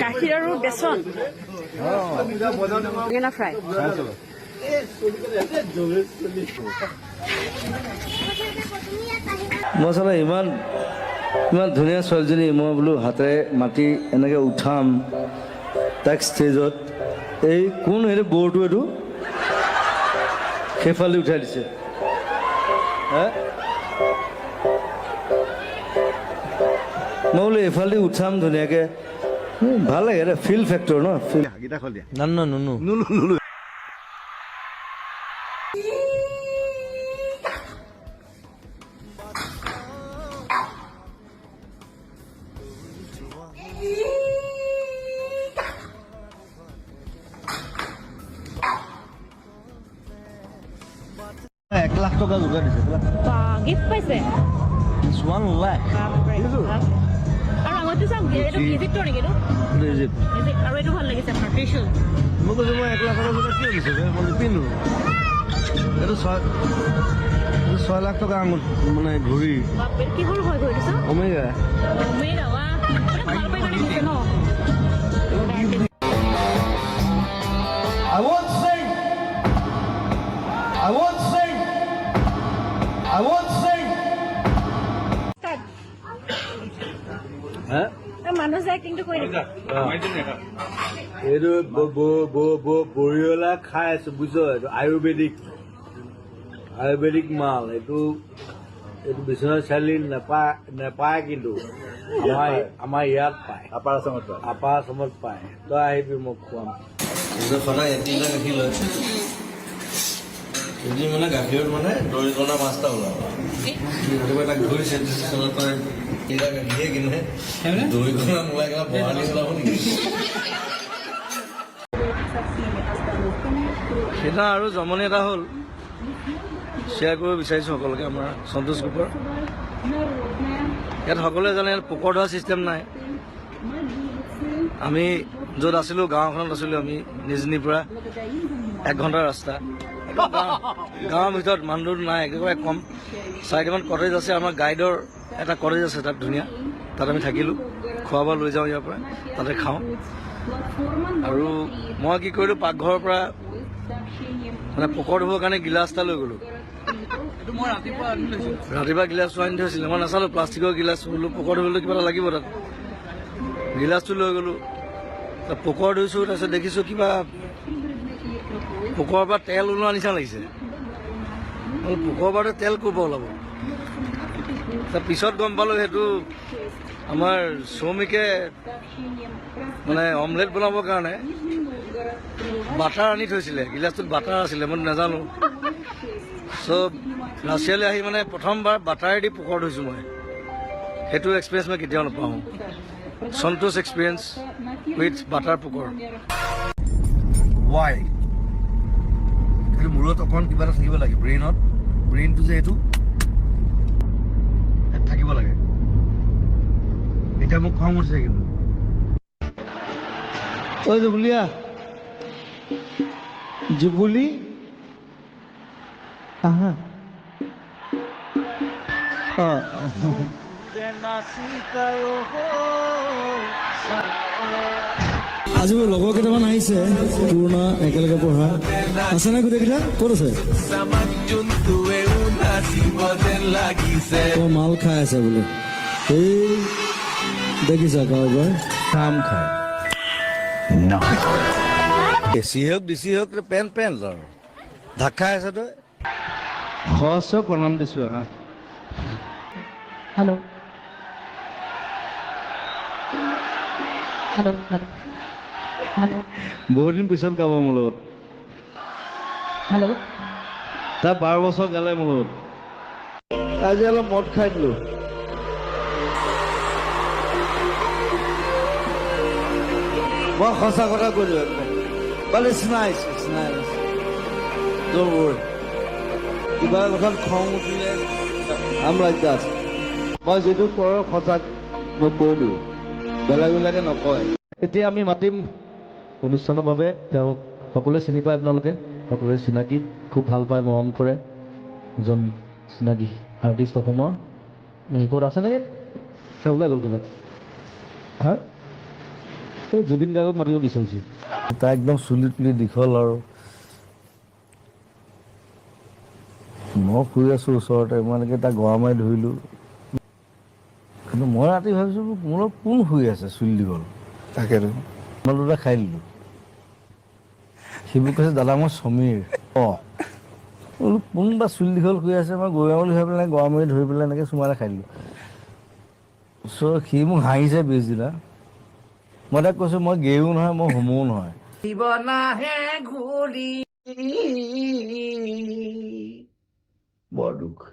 গাখীৰ আৰু বেচন বেঙেনা ফ্ৰাই মই চালা ইমান ইমান ধুনীয়া ছোৱালীজনী মই বোলো হাতেৰে মাতি এনেকৈ উঠাম তাক ষ্টেজত এই কোন এইটো বৰটো এইটো সেইফালে উঠাই দিছে হে মই বোলো এইফালে উঠাম ধুনীয়াকৈ ভাল লাগে এটা ফিল ফেক্টৰ ন ফিল নুনো $1 লাখ যোগাৰ দিছে গিফ্ট পাইছে 1 লাখ আৰু আগতে চাওক এইটো ইজিপ্টৰ নেকি এইটো আৰু এইটো ভাল লাগিছে আপোনাৰ ত্ৰিশুল মই কৈছোঁ মই 1 লাখৰ যোগাৰ কিয় দিছে মই নিপিন্ধো এইটো 6 লাখ টকা মানে ঘূৰি কি হ'ল হয় ঘড়ীটো চাওক ওমেগা ওৱা ভাল পাই কাৰণে দিছে ন I won't sing. I won't sing. I won't sing. মানুহ যে এক্টিংটো কৰি দিছে এইটো বৰিয়লা খাই আছো বুজিছ এইটো আয়ুৰ্বেদিক মাল এইটো বিশ্বনাথ চাৰিআলি নেপায় কিন্তু আমাৰ ইয়াত পায় আপাৰ আছামত পায় তই আহিবি মোক খুৱাম সদায় 1 লিটাৰ গাখীৰ লয় এদিন মানে গাখীৰত মানে দৰিকণা 5টা ওলাব ৰাতিপুৱা তাক ধৰিছে তই লিটাৰ গাখীৰে কিনে দৰিকণা ওলাই গ'লা বৰালি ওলাব নেকি সেইদিনা আৰু জমনি এটা হ'ল শ্বেয়াৰ কৰিব বিচাৰিছোঁ সকলোকে আমাৰ সন্তোষ গ্ৰুপৰ ইয়াত সকলোৱে জানে ইয়াত পোকৰ ধৰা ছিষ্টেম নাই আমি য'ত আছিলোঁ গাঁওখনত আছিলোঁ আমি নিজনিৰ পৰা 1 ঘণ্টাৰ ৰাস্তা গাঁৱৰ ভিতৰত মানুহ নাই একেবাৰে কম 4টামান কটেজ আছে আমাৰ গাইডৰ এটা কটেজ আছে তাত ধুনীয়া তাত আমি থাকিলোঁ খোৱা বোৱা লৈ যাওঁ ইয়াৰ পৰা তাতে খাওঁ আৰু মই কি কৰিলোঁ পাকঘৰৰ পৰা মানে পোকৰ ধুবৰ কাৰণে গিলাচ এটা লৈ গ'লোঁ ৰাতিপুৱা গিলাচটো আনি থৈছিলে মই নাচালোঁ প্লাষ্টিকৰ গিলাচ বোলো পোকৰ ধুবলৈ কিবা এটা লাগিব তাত গিলাচটো লৈ গ'লোঁ পোকৰ ধুইছোঁ তাৰপিছত দেখিছোঁ কিবা পোকৰ পৰা তেল ওলোৱা নিচিনা লাগিছে পোকৰ পৰা তেল ক'ৰ পৰা ওলাব পিছত গম পালোঁ সেইটো আমাৰ শ্ৰমিকে মানে অমলেট বনাবৰ কাৰণে বাটাৰ আনি থৈছিলে গিলাচটোত বাটাৰ আছিলে মই নাজানো চব ৰাছিয়ালৈ আহি মানে প্ৰথমবাৰ বাটাৰেদি পোকৰ ধুইছোঁ মই সেইটো এক্সপিৰিয়েঞ্চ মই কেতিয়াও নাপাওঁ সন্তোষ এক্সপিৰিয়েঞ্চ উইথ বাটাৰ পোকৰ ৱাই কিন্তু মূৰত অকণমান কিবা এটা থাকিব লাগে ব্ৰেইনটো যে এইটো থাকিব লাগে এতিয়া মোক খং উঠিছে কিন্তু ঐ জুবুলিয়া জুবুলি আহা আজি মোৰ লগৰ কেইটামান আহিছে পুৰণা একেলগে পঢ়া আছে নে গোটেইকেইটা ক'ত আছে মাল খাই আছে বোলে এই দেখিছা কাৰোবাৰ কাম খায় এচি হওক ডিচি হওক পেন আৰু ঢাক খাই আছে তই খৰচ প্ৰণাম দিছোঁ হেল্ল' বহুত দিন পিছত গাব মোৰ লগত হেল্ল' তাৰ 12 বছৰ গালে মোৰ লগত আজি অলপ মদ খাই দিলো মই সঁচা কথা কৈছো একদম but it's nice don't worry কিবা কথাত খং উঠিলে I'm like that মই যিটো কৰোঁ সঁচাক মই কৈ দিওঁ বেলেগে নকয় এতিয়া আমি মাতিম অনুষ্ঠানৰ বাবে তেওঁক সকলোৱে চিনি পায় আপোনালোকে সকলোৱে চিনাকি খুব ভাল পায় মৰম কৰে এজন চিনাকি আৰ্টিষ্ট অসমৰ ক'ত আছে নেকি ওলাই গ'ল ক'ৰবাত হা জুবিন গাৰ্গক মাতিব বিচাৰিছোঁ। তাৰ একদম চুলি তুলি দীঘল আৰু মই শুই আছোঁ ওচৰতে, মই এনেকৈ তাক গৰা মাৰি ধৰিলোঁ। কিন্তু মই ৰাতি ভাবিছোঁ মোৰ কোন শুই আছে চুলি দীঘল, তাকেতো মই দুটা খাই দিলোঁ। সি মোক কৈছে দাদা মই সমীৰ। বোলো কোনবা চুলি দীঘল শুই আছে, মই গৌৰা বুলি ভাবি পেলাই গৰা মাৰি ধৰি পেলাই এনেকৈ চুমাৰে খাই দিলোঁ। চ' সি মোক হাঁহিছে পিছদিনা। মই তাক কৈছোঁ মই গেয়ো নহয়, মই হোমোও নহয়। বৰ দুখ।